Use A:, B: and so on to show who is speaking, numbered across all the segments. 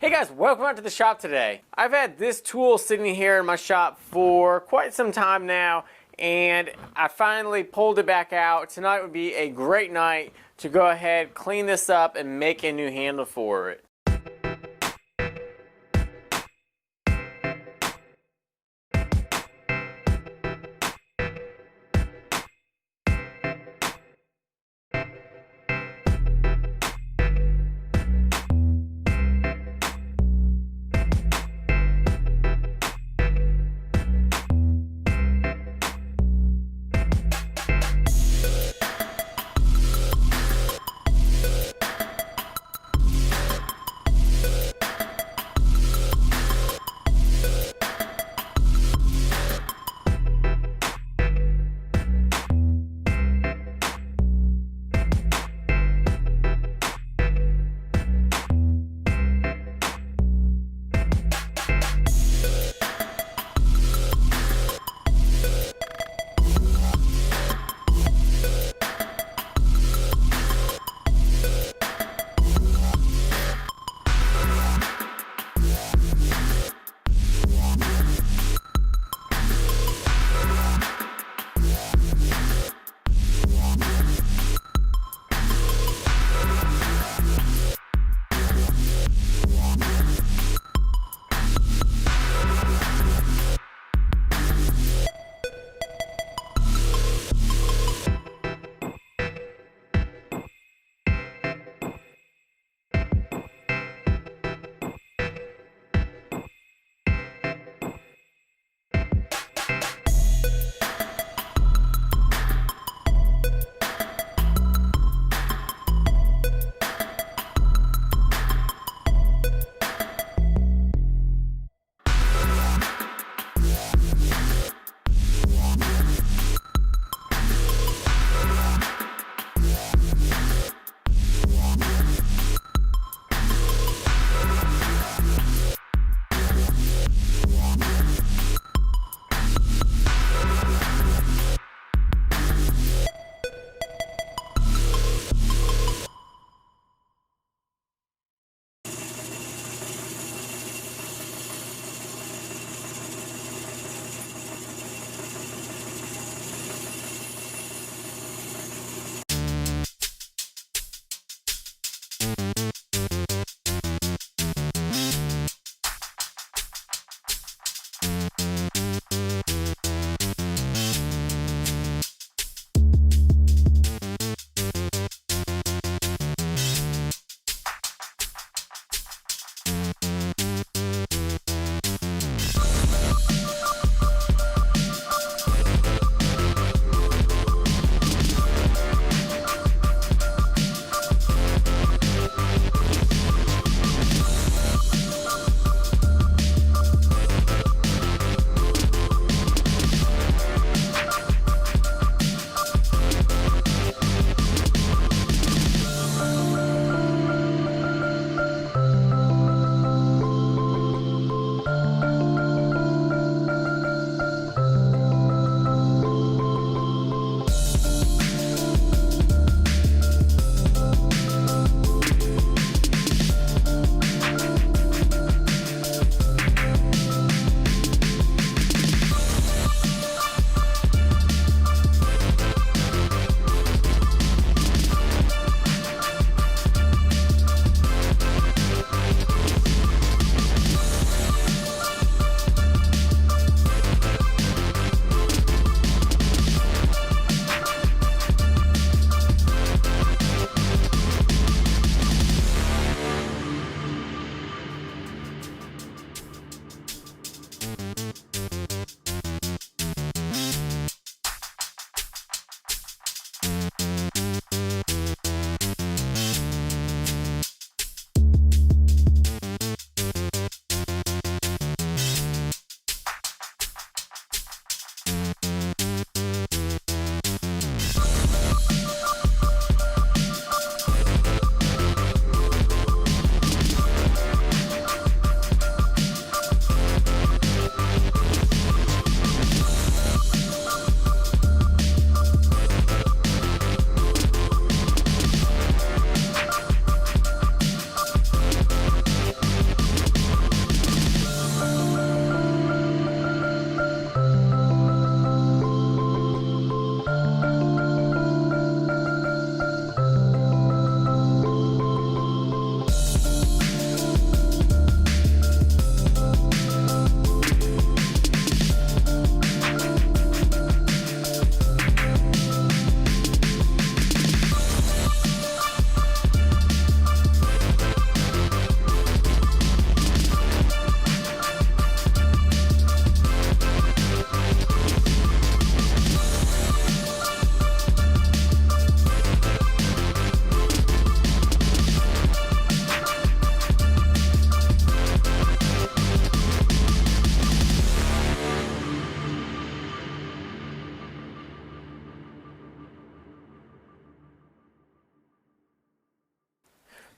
A: Hey guys, welcome out to the shop today. I've had this tool sitting here in my shop for quite some time now, and I finally pulled it back out. Tonight would be a great night to go ahead, clean this up, and make a new handle for it.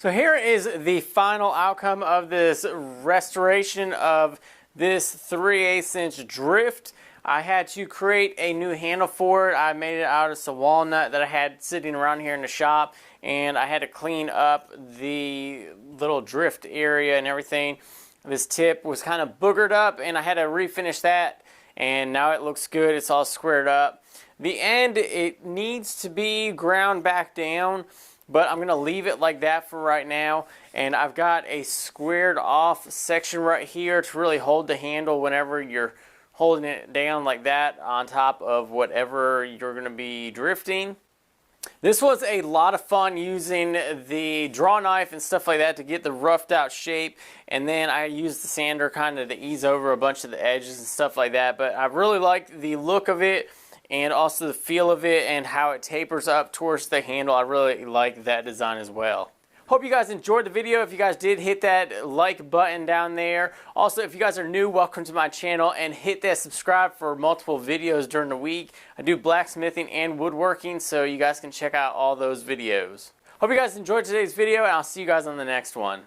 A: So here is the final outcome of this restoration of this 3/8 inch drift. I had to create a new handle for it. I made it out of some walnut that I had sitting around here in the shop, and I had to clean up the little drift area and everything. This tip was kind of boogered up, and I had to refinish that, and now it looks good. It's all squared up. The end, it needs to be ground back down, but I'm going to leave it like that for right now. And I've got a squared off section right here to really hold the handle whenever you're holding it down like that on top of whatever you're going to be drifting. This was a lot of fun using the draw knife and stuff like that to get the roughed out shape, and then I used the sander kind of to ease over a bunch of the edges and stuff like that. But I really liked the look of it and also the feel of it and how it tapers up towards the handle. I really like that design as well. Hope you guys enjoyed the video. If you guys did, hit that like button down there. Also, if you guys are new, welcome to my channel, and hit that subscribe for multiple videos during the week. I do blacksmithing and woodworking, so you guys can check out all those videos. Hope you guys enjoyed today's video, and I'll see you guys on the next one.